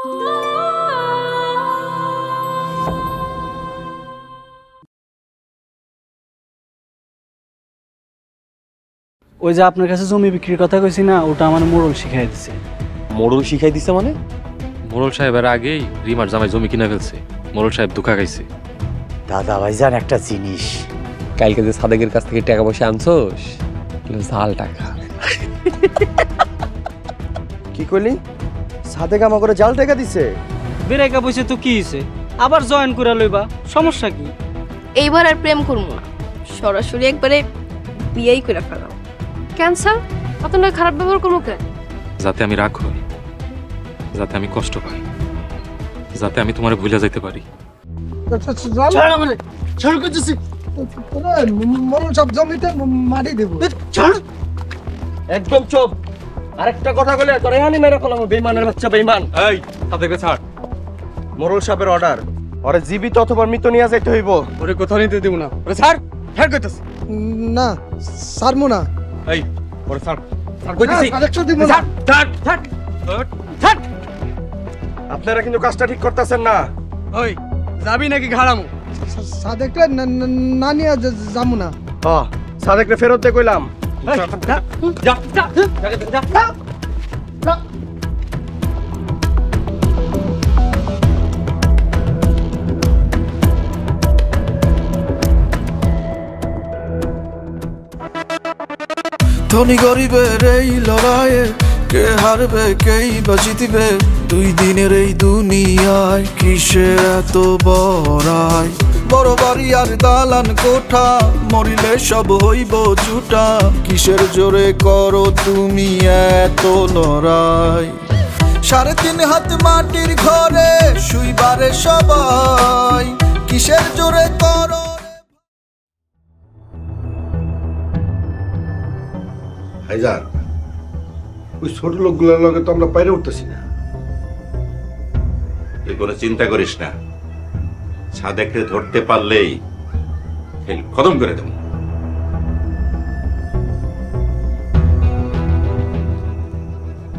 ওই যে আপনার কাছে জমি বিক্রির কথা কইছি না, ওটা আমার মোড়ল শিখাই দিছে। মোড়ল শিখাই দিছে মানে? মোড়ল সাহেবের আগেই রিমার জামাই জমি কিনে ফেলছে। মোড়ল সাহেব ধোকা খাইছে। দাদা ভাইজান একটা জিনিস, কালকে যে সাদেকের কাছ থেকে টাকা পয়সা আনছোস, জাল টাকা। কি কইলি? সাদেক আমা করে জাল টাকা দিছে? বেরেকা বসে তো কি হইছে, আবার জয়েন করে লইবা, সমস্যা কি? এইবার আর প্রেম করবো না, সরাসরি একবারে বিয়েই করে ফেলাম। ক্যান্সার অত নয় খারাপ ব্যবহার করবো কেন? যাতে আমি রাগ হই, যাতে আমি কষ্ট পাই, যাতে আমি তোমারে ভুলে যাইতে পারি। একদম চুপ। আরেকটা কথা বলে তোরে হানি মেরে ফেলাম, বেঈমানের বাচ্চা বেঈমান। এই সাদেককে ছাড়। মোড়ল সাহেবের অর্ডার, ওরে জীবিত অথবা মৃত নিয়ে যাইতে হইব। ওরে কোথাও নিতে দিব না। ওরে ছাড়, ছাড় কইতাছ। না ছাড়মু না। এই ওরে ছাড়, ছাড় কইতেছি। আরেকটা দিব না। ছাড়, ছাড়, ছাড়, ছাড়। আপনারা কিন্তু কাজটা ঠিক করতেছেন না। ওই যাবি নাকি ঘাড়ামু? সাদেকটা না নিয়ে যামু না। হ্যাঁ, সাদেকরে ফেরত দে কইলাম। যা যা যা। ধনী গরিবের এই লড়াইয়ে কে হারবে কেই বা জিতবে, দুই দিনের এই দুনিয়ায় কিসের এত বড়াই। বড় বাড়ি আর দালান কোঠা, মরিলে সব হইব জুটা, কিসের জোরে করো তুমি এত লড়াই। 3.5 হাত মাটির ঘরে শুইবারে সবাই, কিসের জোরে করো। ভাইজান, ওই ছোট লোকগুলোর লগে তো আমরা বাইরে উঠতেছি না। তুই কোনো চিন্তা করিস না, সাদেককে ধরতে পারলেই খতম করে দেব।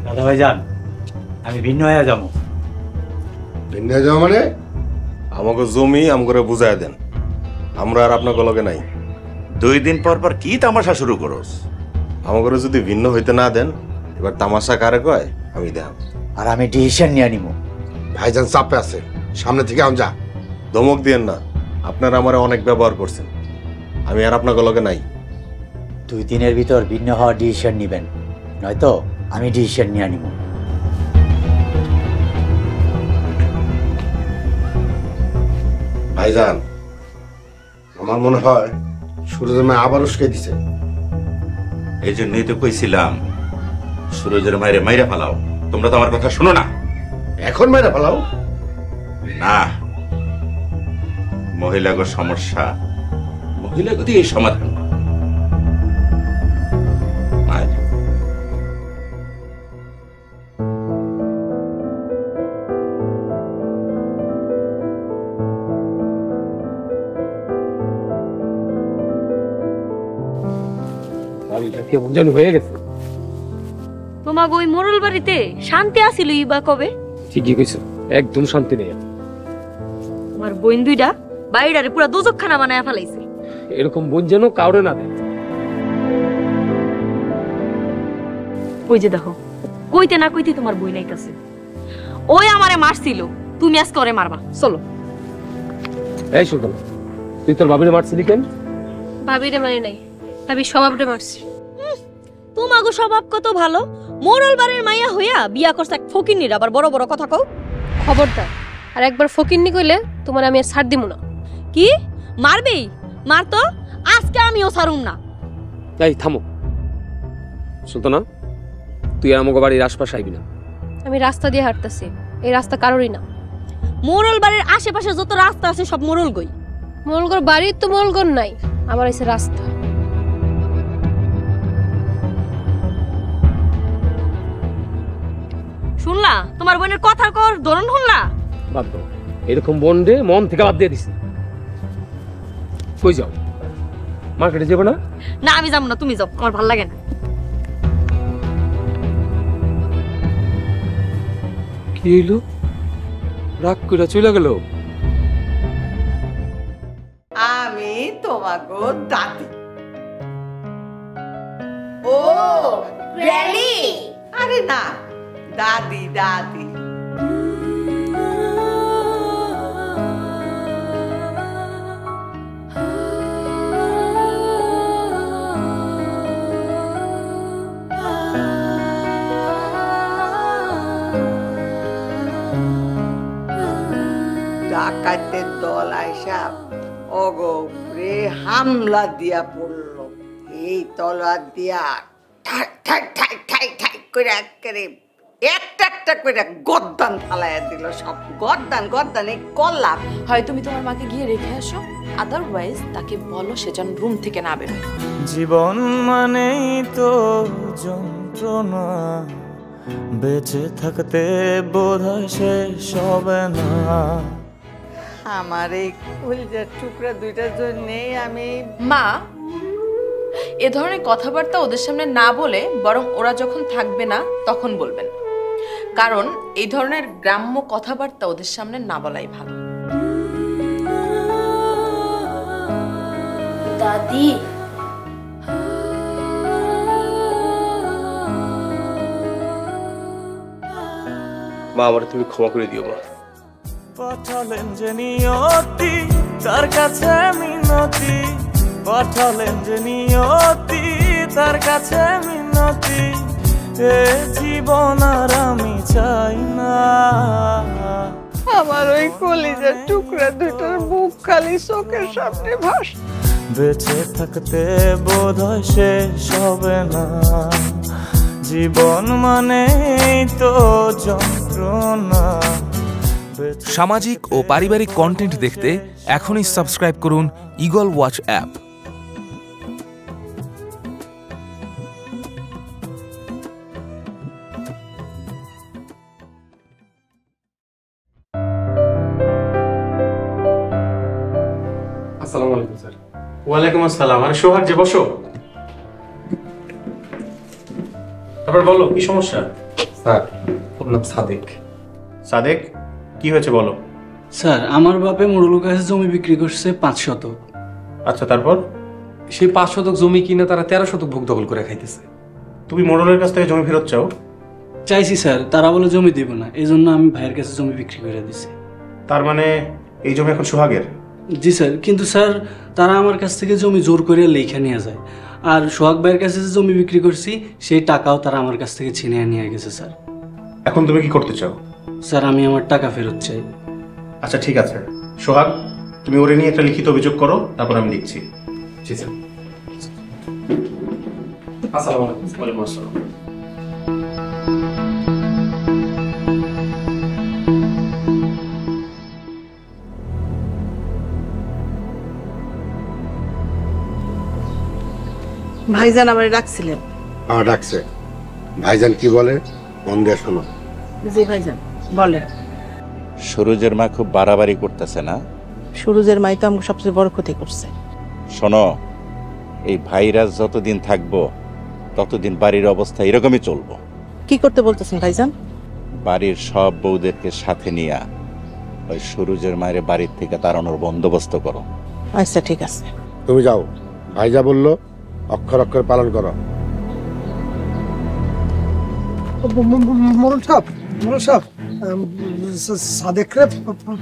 দাদা ভাইজান আমি ভিন্ন হয়ে যাবো। ভিন্ন হয়ে যাওয়া মানে? আমাকে জমি আমগরে বুঝাই দেন, আমরা আর আপনাকে লগে নাই। 2 দিন পর পর কি তামাশা শুরু করস? আমাকে যদি ভিন্ন হইতে না দেন, এবার তামাশা কারে কয় আমি দেখাম। আর আমি ডিসিশন নিয়ে নিব। ভাইজান চাপে আছে, সামনে থেকে আম যা। ধমক দিয়েন না, আপনারা আমার অনেক ব্যবহার করছেন, আমি আর আপনাকে লগে নাই। 2 দিনের ভিতর ভিন্ন হওয়ার ডিসিশন নিবেন, নয়তো আমি ডিসিশন নিয়ে নিব। ভাইজান আমার মনে হয় সুরজের মায় আবার উস্কে দিছে। এই জন্যই তো কইছিলাম সুরজের মায়ের মাইরা ফেলাও। তোমরা তো আমার কথা শুনো না। এখন মাইরা ফেলাও না, মহিলাগো সমস্যা, মহিলাগো দিয়ে এই সমাধান। তোমাকে ওই মোড়ল বাড়িতে শান্তি আসিল বা কবে? ঠিকই কইছো, একদম শান্তি নেই। আমার বোন দুইটা বাইরে পুরো দোজকখানা বানায় ফেলাইছে। এরকম বোন যেন কাউরে না দেয়। ওই যে দেখো, কইতে না কইতে তোমার বই নাই কাছে। ওই আমারে মারছিল, তুমি আজকে ওরে মারবা। চলো। এই সুলতান, তুই তোর ভাবিরে মারছিলি কেন? ভাবিরে মারি নাই, ভাবি স্বভাবটা মারছি। তোমাগো স্বভাব কত ভালো, মোড়ল বাড়ির মাইয়া হইয়া বিয়া করছে এক ফকিন্নির, আবার বড় বড় কথা কও। খবরদার, আর একবার ফকিন্নি কইলে তোমার আমি আর ছাড় দিমু না। কি মারবি? মার তো, আজকে আমিও ছাড়ুম না। এই থামো সুলতানা, তুই আর আমাকে বাড়ির আশপাশে আইবি না। আমি রাস্তা দিয়ে হাঁটতেছি, এই রাস্তা কারোরই না। মোড়ল বাড়ির আশেপাশে যত রাস্তা আছে সব মোড়ল গই। মোড়লগর বাড়ির তো মোড়লগর নাই, আমার আছে রাস্তা। শুনলা তোমার বোনের কথা কর ধরন শুনলা? বাদ দাও, এরকম বন্ডে মন থেকে বাদ দিয়ে দিছি। কই যাও? মার্কেটে যাবে না? না আমি যাবো না, তুমি যাও, আমার ভালো লাগে না। কি হইলো? রাগ করে চলে গেল। আমি তোমাকে দাদি। ও গ্র্যানি? আরে না, দাদি দাদি। ডাকাতের দল আইসা অগরে হামলা দিয়া পড়ল। এই তলোয়ার দিয়া ঠাক ঠাক ঠাক ঠাক ঠাক করে একেবারে একটা একটা করে গর্দান ফালাইয়া দিল। সব গর্দান গর্দান এই কল্লা। হয় তুমি তোমার মাকে গিয়ে রেখে আসো, আদারওয়াইজ তাকে বলো সে যেন রুম থেকে না বেরোয়। জীবন মানেই তো যন্ত্রণা, বেঁচে থাকতে বোধহয় শেষ হবে না। আমার এই কলিজার টুকরা দুইটার জন্যেই আমি। মা, এ ধরনের কথাবার্তা ওদের সামনে না বলে বরং ওরা যখন থাকবে না তখন বলবেন, কারণ এই ধরনের গ্রাম্য কথাবার্তা ওদের সামনে না বলাই ভালো। দাদি, মা আমার তুমি ক্ষমা করে দিও মা। পাঠালেন যে নিয়তি তার কাছে মিনতি, পাঠালেন যে নিয়তি তার কাছে মিনতি, এ জীবন আর আমি চাই না। আমার ওই কলিজার টুকরা দুইটার মুখ খালি চোখের সামনে ভাস। বেঁচে থাকতে বোধহয় শেষ হবে না, জীবন মানেই তো যন্ত্রণা। সামাজিক ও পারিবারিক কন্টেন্ট দেখতে এখনই সাবস্ক্রাইব করুন ঈগল ওয়াচ অ্যাপ। আসসালামু আলাইকুম স্যার। ওয়ালাইকুম আসসালাম। আরে সোহাগ যে, বসো। তারপর বলো কি সমস্যা? স্যার ওর নাম সাদেক। সাদেক, কি হয়েছে বলো। স্যার আমার বাপে মোড়ল কাছে জমি বিক্রি করছে 5 শতক। আচ্ছা, তারপর? সেই 5 শতক জমি কিনে তারা 13 শতক ভোগ দখল করে খাইতেছে। তুমি মোড়লের কাছ থেকে জমি ফেরত চাও? চাইছি স্যার, তারা বলে জমি দেব না, এই জন্য আমি ভাইয়ের কাছে জমি বিক্রি করে দিছি। তার মানে এই জমি এখন সোহাগের? জি স্যার, কিন্তু স্যার তারা আমার কাছ থেকে জমি জোর করে লেখা নিয়ে যায়, আর সোহাগ ভাইয়ের কাছে যে জমি বিক্রি করছি সেই টাকাও তারা আমার কাছ থেকে ছিনিয়ে নিয়ে গেছে স্যার। এখন তুমি কি করতে চাও? স্যার আমি আমার টাকা ফেরত চাই। আচ্ছা ঠিক আছে সোহাগ, তুমি ওরে নিয়ে একটা লিখিত অভিযোগ করো, তারপর আমি দেখছি। জি স্যার। আসসালামু আলাইকুম। ওয়ালাইকুম আসসালাম। ভাইজান আমারে ডাকছিলেন। আমার ডাকছে। ভাইজান কি বলে মন দিয়ে শোনো। জি ভাইজান বলেন। সুরজের মা খুব বাড়াবাড়ি করতেছে না? সুরজের মাই তো আমাকে সবচেয়ে বড় ক্ষতি করছে। শোনো, এই ভাইরাস যতদিন থাকবো ততদিন বাড়ির অবস্থা এরকমই চলবো। কি করতে বলতেছেন ভাইজান? বাড়ির সব বউদেরকে সাথে নিয়ে ওই সুরজের মায়ের বাড়ির থেকে তাড়ানোর বন্দোবস্ত করো। আচ্ছা ঠিক আছে। তুমি যাও, ভাই যা বললো অক্ষর অক্ষর পালন করো। মোড়ল সাহেব সাদেকরে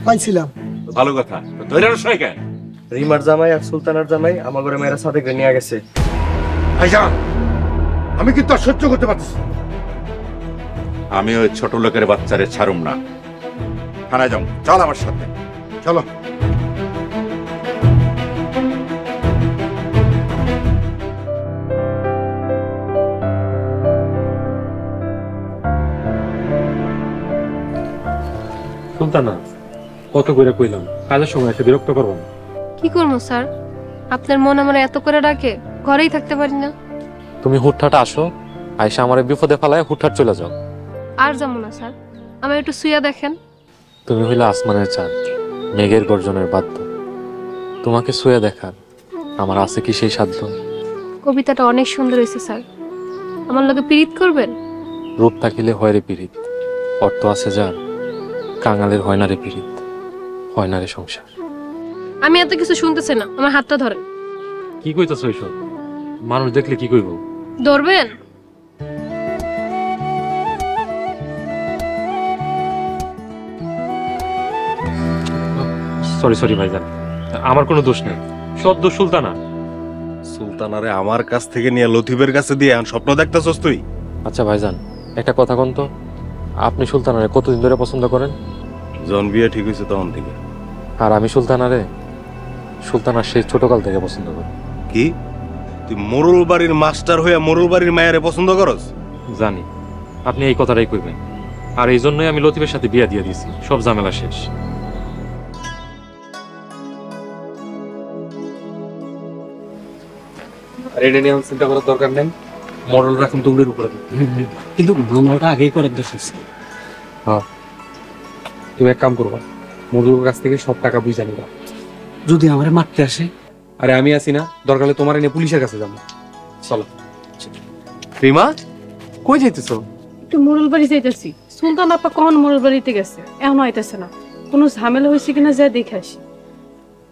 পাইছিলাম। ভালো কথা, ধরে রসই কেন? রিমার জামাই আর সুলতানার জামাই আমার ঘরে মেয়েরা সাদেকরে নিয়ে গেছে। ভাইজান আমি কিন্তু আর সহ্য করতে পারছি। আমি ওই ছোট লোকের বাচ্চারে ছাড়ুম না। থানায় যাও, চল আমার সাথে। চলো। সুলতানা, কত করে কইলাম কাজের সময় এসে বিরক্ত করবো না। কি করবো স্যার, আপনার মন আমার এত করে ডাকে ঘরেই থাকতে পারি না। তুমি হুটহাট আসো, আয়সা আমার বিপদে ফেলায় হুটহাট চলে যাও। আর যাবো না স্যার, আমার একটু শুয়ে দেখেন। তুমি হইলে আসমানের চাঁদ, মেঘের গর্জনের বাদ্য। তোমাকে শুয়ে দেখার আমার আছে কি সেই সাধ্য? কবিতাটা অনেক সুন্দর হয়েছে স্যার, আমার লগে পীড়িত করবেন? রূপ থাকিলে হয় রে পীড়িত, অর্থ আছে যার কাঙালের হয় না রে পীড়িত, হয় না রে সংসার। আমি এত কিছু শুনতেছি না, আমার হাতটা ধরেন। কি কইতাছ এইসব? মানুষ দেখলে কি কইব? ধরবেন? সরি সরি ভাইজান, আমার কোনো দোষ নেই, সব দোষ সুলতানা। সুলতানারে আমার কাছ থেকে নিয়ে লতিফের কাছে দিয়ে এখন স্বপ্ন দেখতেছস তুই? আচ্ছা ভাইজান, একটা কথা কোন তো, আপনি সুলতানারে কতদিন ধরে পছন্দ করেন? যখন বিয়ে ঠিক হয়েছে তখন থেকে। আর আমি সুলতানারে সুলতানার সেই ছোটকাল থেকে পছন্দ করি। কি তুই মোরল বাড়ির মাস্টার হইয়া মোরল বাড়ির মায়েরে পছন্দ করস? জানি আপনি এই কথাটাই কইবেন, আর এই জন্যই আমি লতিফের সাথে বিয়া দিয়ে দিয়েছি, সব ঝামেলা শেষ। আর এটা নিয়ে চিন্তা করার দরকার নেই, মডেল রাখুন দৌড়ের উপরে। কিন্তু মামলাটা আগেই করার দোষ আছে। হ্যাঁ, তুমি এক কাম করবা, মডেলের কাছ থেকে সব টাকা বুঝে নিবা। যদি আমারে মারতে আসে? আরে আমি আছি না, দরকার হলে তোমার এনে পুলিশের কাছে যাবো। চলো। রিমা, কই যাইতেছো? একটু মোড়ল বাড়ি যাইতেছি। সুলতান আপা কখন মোড়ল বাড়িতে গেছে, এখন আইতেছে না। কোনো ঝামেলা হয়েছে কিনা যা দেখে আসি।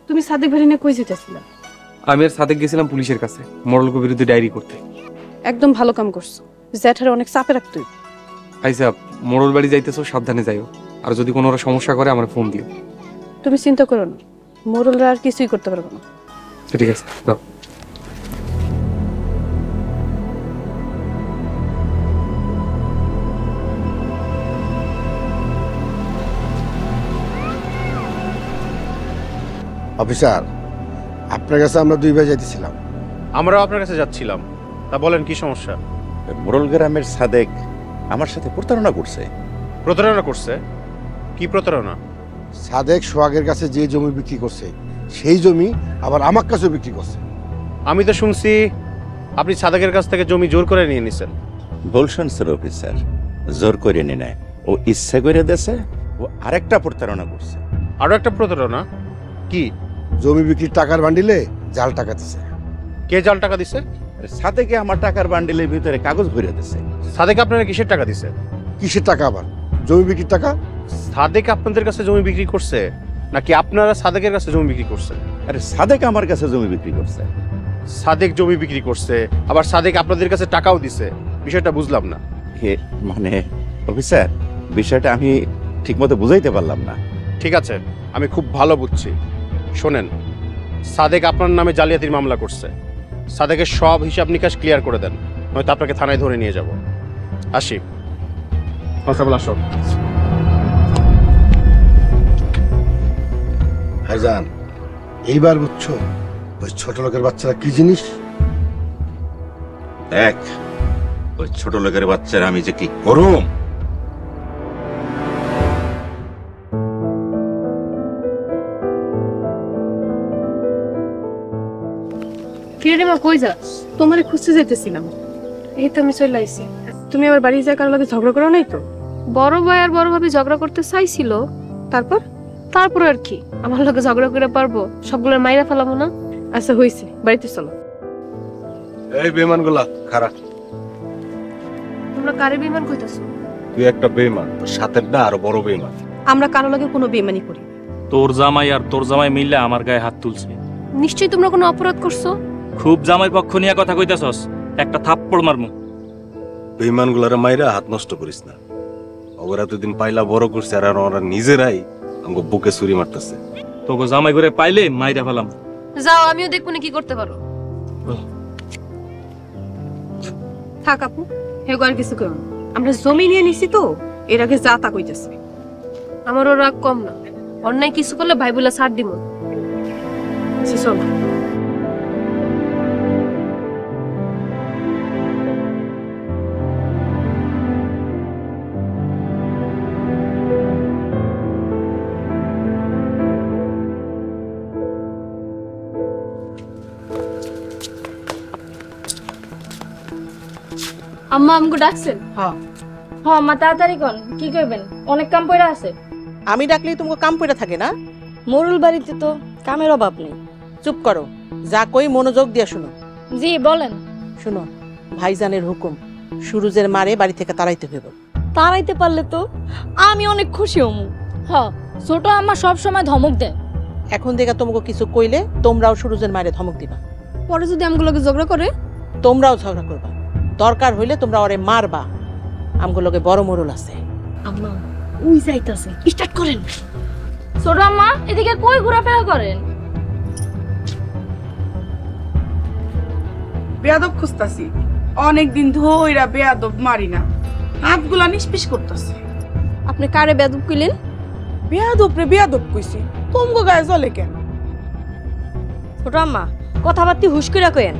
তুমি সাদেক বাড়ি নিয়ে কই যেতেছিলা? আমি আর সাদেক গেছিলাম পুলিশের কাছে মডেলকে বিরুদ্ধে ডায়েরি করতে। একদম ভালো কাম করছো, জ্যাঠারে অনেক চাপে রাখতো। আইসা মোড়ল বাড়ি যাইতেছো, সাবধানে যাইও, আর যদি কোনো সমস্যা করে আমার ফোন দিও। তুমি চিন্তা করো না, মোড়লরা আর কিছুই করতে পারবো না। ঠিক আছে, দাও। অফিসার, আপনার কাছে আমরা দুই ভাই যাইতেছিলাম। আমরাও আপনার কাছে যাচ্ছিলাম, তা বলেন কি সমস্যা? মোরল গ্রামের সাদেক আমার সাথে প্রতারণা করছে। প্রতারণা করছে? কি প্রতারণা? সাদেক সোহাগের কাছে যে জমি বিক্রি করছে সেই জমি আবার আমার কাছে বিক্রি করছে। আমি তো শুনছি আপনি সাদেকের কাছ থেকে জমি জোর করে নিয়ে নিছেন। বলছেন স্যার অফিসার, জোর করে নিয়ে নেয়, ও ইচ্ছে করে দেছে। ও আরেকটা প্রতারণা করছে। আরো একটা প্রতারণা? কি? জমি বিক্রির টাকার বান্ডিলে জাল টাকা দিছে। কে জাল টাকা দিছে? সাদেকে আমার টাকার বান্ডিলের ভিতরে কাগজ ভরে দিছে। সাদেক আপনারা কিসের টাকা দিছে? কিসের টাকা আবার? জমি বিক্রির টাকা। সাদেক আপনাদের কাছে জমি বিক্রি করছে নাকি আপনারা সাদেকের কাছে জমি বিক্রি করছে? আরে সাদেক আমার কাছে জমি বিক্রি করছে। সাদেক জমি বিক্রি করছে, আবার সাদেক আপনাদের কাছে টাকাও দিছে, বিষয়টা বুঝলাম না। মানে অফিসার, বিষয়টা আমি ঠিকমতো বুঝাইতে পারলাম না। ঠিক আছে, আমি খুব ভালো বুঝছি। শোনেন, সাদেক আপনার নামে জালিয়াতির মামলা করছে। সাদেকের সব হিসাব নিকাশ ক্লিয়ার করে দেন, নয়তো আপনাকে থানায় ধরে নিয়ে যাব। আসি। কনস্টেবল আসো। ভাইজান, এইবার বুঝছো ওই ছোট লোকের বাচ্চারা কি জিনিস? দেখ, ওই ছোট লোকের বাচ্চারা আমি যে কি করুম। কিরে মা, কই যাস? তোমারে খুঁজতে যাইতেছিলাম। এই তো আমি চলে আইছি। তুমি আবার বাড়ি যা কারোর লগে ঝগড়া করো নাই তো? বড় ভাই আর বড় ভাবি ঝগড়া করতে চাইছিল, তারপর আর কি, আমার লগে ঝগড়া করে পারবো? সবগুলোর মাইরা ফেলাবো না? আচ্ছা হইছে, বাড়িতে চলো। এই বেঈমানগুলা খারাপ। তোমরা কারে বেঈমান কইতাছো? তুই একটা বেঈমান, তোর সাথের না আরো বড় বেঈমান। আমরা কারো লগে কোনো বেঈমানি করি। তোর জামাই আর তোর জামাই মিললে আমার গায়ে হাত তুলছে। নিশ্চয়ই তোমরা কোনো অপরাধ করছো। খুব জামাই পক্ষ নিয়ে কথা কইতাছস, একটা থাপ্পড় মারমু। বেঈমানগুলারে মাইরা হাত নষ্ট করিস না। ওরা এতদিন পাইলা বড় করছে, আর ওরা নিজেরাই আমাকে বুকে ছুরি মারতেছে। তোকে জামাই করে পাইলে মাইরা ফেলাম। যাও, আমিও দেখবো না কি করতে পারো। থাক আপু, হেগো আর কিছু করো না। আমরা জমি নিয়ে নিছি তো, এর আগে যা তা কইতেছে। আমারও রাগ কম না, অন্যায় কিছু করলে ভাই বলে ছাড় দিব। চলো। আম্মা আমাকে ডাকছেন? হ্যাঁ হ্যাঁ আম্মা, তাড়াতাড়ি কর, কি করবেন? অনেক কাম পড়ে আছে। আমি ডাকলেই তোমাকে কাম পড়ে থাকে না? মোরুল বাড়িতে তো কামের অভাব নেই। চুপ করো, যা কই মনোযোগ দিয়ে শুনো। জি বলেন। শুনো, ভাইজানের হুকুম, সুরুজের মারে বাড়ি থেকে তাড়াইতে হইব। তাড়াইতে পারলে তো আমি অনেক খুশি হমু। হ ছোট আম্মা সব সময় ধমক দেয়। এখন থেকে তোমাকে কিছু কইলে তোমরাও সুরজের মায়ের ধমক দিবা। পরে যদি আমগুলোকে ঝগড়া করে তোমরাও ঝগড়া করবা, দরকার হইলে তোমরা ওরে মারবা। আমগুলোকে বড় মোড়ল আছে। আম্মা ওই যাইতাছে, স্টার্ট করেন। ছোট আম্মা এদিকে কই ঘোরাফেরা করেন? বেয়াদব খুঁজতাছি, অনেকদিন ধইরা বেয়াদব মারি না, হাতগুলা নিষ্পিস করতেছে। আপনি কারে বেয়াদব কইলেন? বেয়াদব রে বেয়াদব কইছি, তোমগো গায়ে জ্বলে কেন? ছোট আম্মা কথাবার্তি হুশ কইরা কইেন।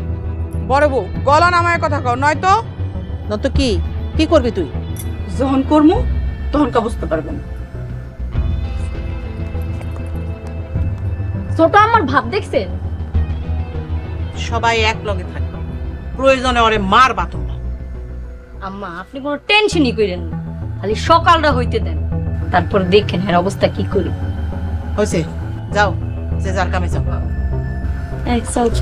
বড় বউ গলা নামায় কথা কও, নয়তো নয়তো কি কি করবি তুই? যখন করমু তখন কা বুঝতে পারবেন। ছোট আম্মার ভাব দেখছেন? সবাই এক লগে থাকবে, প্রয়োজনে ওরে মারবা তোমরা। আম্মা আপনি কোনো টেনশনই কইরেন না, খালি সকালটা হইতে দেন, তারপর দেখেন এর অবস্থা কি করি। হইছে, যাও যে যার কামে যাও। এক সাউথ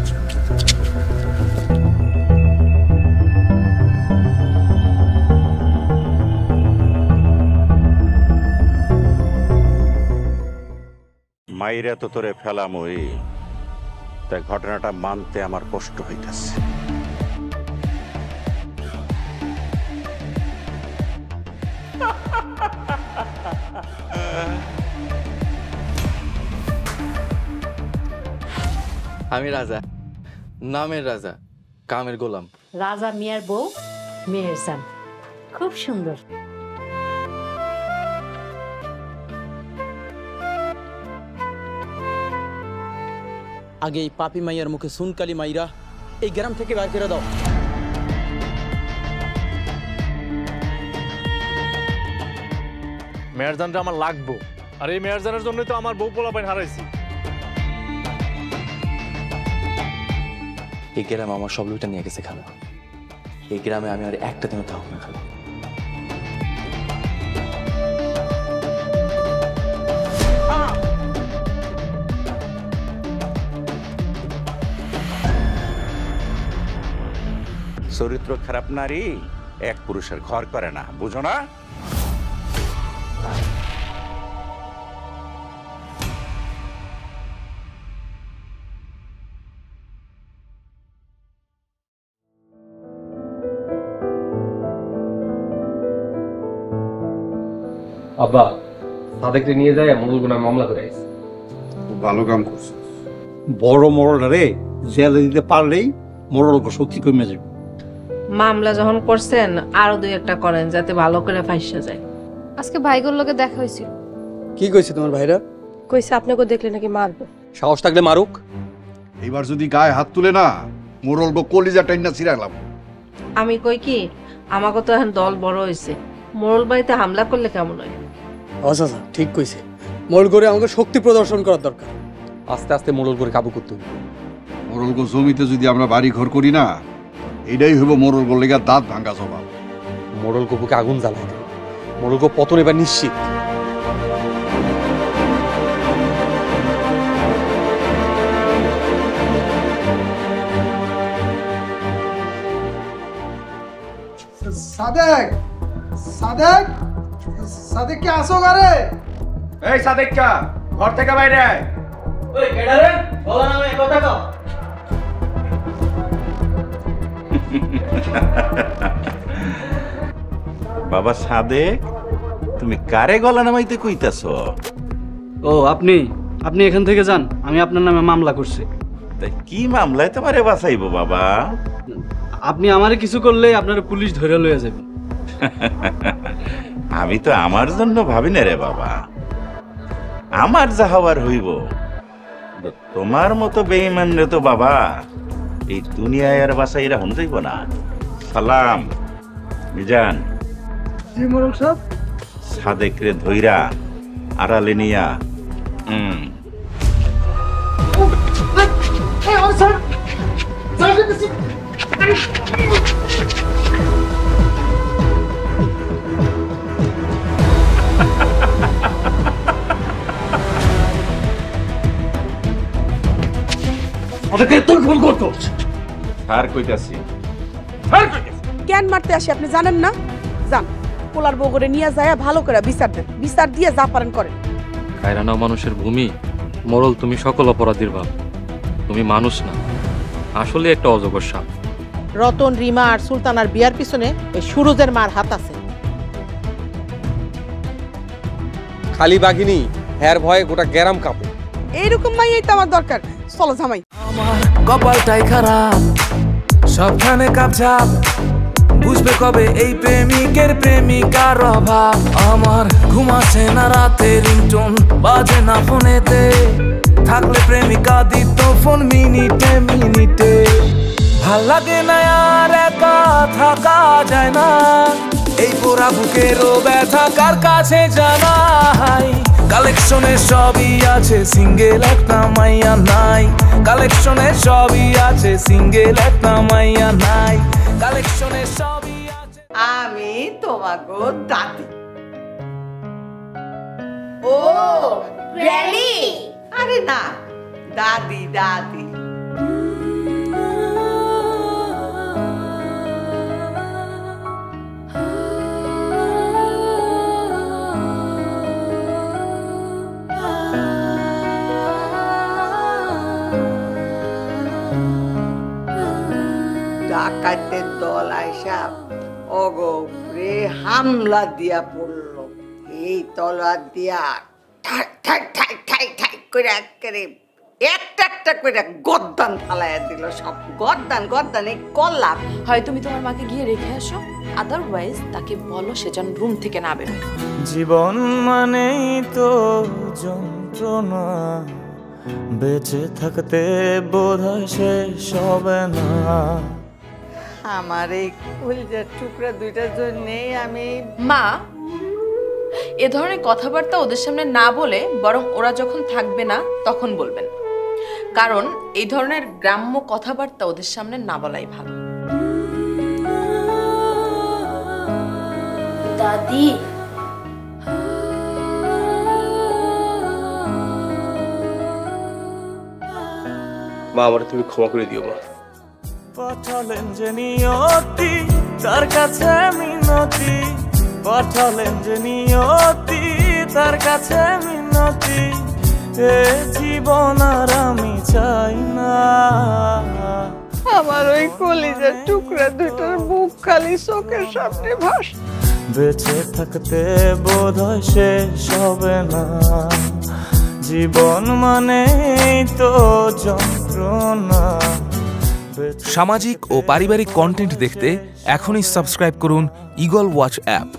মাইরা তো তোরে ফেলামই, তাই ঘটনাটা মানতে আমার কষ্ট হইতাছে। আমি রাজা, নামের রাজা, কামের গোলাম। রাজা মিয়ার বউ মেহেরজান, খুব সুন্দর। আগে এই পাপি মাইয়ার মুখে সুনকালি মাইরা এই গ্রাম থেকে বাইর করে দাও। মেয়ারজানটা আমার লাগবো, আর এই মেয়ারজানের জন্যই তো আমার বউ পোলাপাইন হারাইছি। এই গ্রামে আমার সব লুইটা নিয়ে গেছে খালা। এই গ্রামে আমি আর একটা দিনও থাকবো না খালা। চরিত্র খারাপ নারী এক পুরুষের ঘর করে না, বুঝো না? আব্বা সাদেককে নিয়ে যায় মোড়ল গুনার মামলা করে আইছে। ভালো কাম করছে। বড় মোড়ল রে জেলে দিতে পারলেই মোড়ল শক্তি কমে যাবে। মামলা যখন করছেন আরো দুই একটা করেন যাতে ভালো করে ফাইসা যায়। আজকে ভাইগুলোর লগে দেখা হইছিল। কি কইছে তোমার ভাইরা? কইছে আপনাকে দেখলে নাকি মারবে। সাহস থাকলে মারুক। এবার যদি গায়ে হাত তুলে না মোড়ল কলিজা টাইনা ছিড়ালাম। আমি কই কি আমাকে তো এখন দল বড় হয়েছে, মোড়ল বাড়িতে হামলা করলে কেমন হয়? আচ্ছা ঠিক কইছে, মোড়ল করে আমাকে শক্তি প্রদর্শন করার দরকার। আস্তে আস্তে মোড়ল করে কাবু করতে হবে। মোড়ল জমিতে যদি আমরা বাড়ি ঘর করি না, এটাই হইব মোড়ল লেগা দাঁত ভাঙ্গা জবাব। মোড়ল বুকে আগুন জ্বালাই দেবে, মোড়ল পতন এবার নিশ্চিত। সাদেক সাদেক সাদেক কে আসো গারে? এই সাদেক কা ঘর থেকে বাইরে আয়। ওই কেডা রে? বলা নামে কথা কও। বাবা সাদেক, তুমি কারে গলা নামাইতে কইতাছ? ও আপনি এখান থেকে যান, আমি আপনার নামে মামলা করছি। তাই কি মামলায় তোমারে বাঁচাইবো বাবা? আপনি আমারে কিছু করলে আপনার পুলিশ ধরে লয়ে যাবে। আমি তো আমার জন্য ভাবি না রে বাবা, আমার যা হওয়ার হইব। তোমার মতো বেঈমান রে তো বাবা এই দুনিয়ায় আর বাঁচাইরা হন যাইব না। সালাম মিজান। জি মোড়ল সাহেব। সাদেক রে ধইরা আড়ালে নিয়া কেন মারতে আসি আপনি জানেন না? যান পোলার বগরে নিয়ে যায় ভালো করে বিচার দেন, বিচার দিয়ে যা পারেন করেন। কায়রানা মানুষের ভূমি, মোরল তুমি সকল অপরাধীর ভাব। তুমি মানুষ না, আসলে একটা অজগর সাপ। রতন, রিমা আর সুলতানার বিয়ার পিছনে ওই সুরজের মার হাত আছে। খালি বাঘিনী হ্যার ভয়ে গোটা গ্যারাম কাঁপে। এইরকম মাইয়াই তো আমার দরকার। চলো জামাই। কপালটাই খারাপ, সবখানে কাপঝাপ, বুঝবে কবে এই প্রেমিকের প্রেমিকার অভাব। আমার ঘুম আসে না রাতে, রিংটোন বাজে না ফোনেতে, থাকলে প্রেমিকা দিত ফোন মিনিটে মিনিটে। ভাল লাগে না আর একা থাকা যায় না, এই পোড়া বুকেরও ব্যথা কার কাছে জানাই। কালেকশনে সবই আছে, সিঙ্গেল একটা মাইয়া নাই। কালেকশনে সবই আছে, সিঙ্গেল একটা মাইয়া নাই। কালেকশনে সবই আছে। আমি তোমাগো দাদি। ও গ্র্যানি? আরে না, দাদি দাদি। ডাকাতের দল আইসা অগোপরে হামলা দিয়া পড়লো। এই তলোয়ার দিয়া ঠাক ঠাক ঠাক ঠাক ঠাক করে একেবারে একটা একটা করে গর্দান ফালাইয়া দিল। সব গর্দান গর্দান এই কল্লাপ। হয় তুমি তোমার মাকে গিয়ে রেখে আসো, আদারওয়াইজ তাকে বলো সে যেন রুম থেকে না বেরোয়। জীবন মানেই তো যন্ত্রণা, বেঁচে থাকতে বোধহয় শেষ হবে না। আমার এই কলিজার টুকরা দুইটার জন্যেই আমি। মা, এ ধরনের কথাবার্তা ওদের সামনে না বলে বরং ওরা যখন থাকবে না তখন বলবেন, কারণ এই ধরনের গ্রাম্য কথাবার্তা ওদের সামনে না বলাই ভালো। দাদি, মা আমার তুমি ক্ষমা করে দিও মা। পাঠালেন যে নিয়তি তার কাছে মিনতি, পাঠালেন যে নিয়তি তার কাছে মিনতি। এ জীবন আর আমি চাই না। আমার ওই কলিজার টুকরা দুইটার মুখ খালি চোখের সামনে ভাস। বেঁচে থাকতে বোধহয় শেষ হবে না। জীবন মানেই তো যন্ত্রণা। সামাজিক ও পারিবারিক কন্টেন্ট দেখতে এখনই সাবস্ক্রাইব করুন ঈগল ওয়াচ অ্যাপ।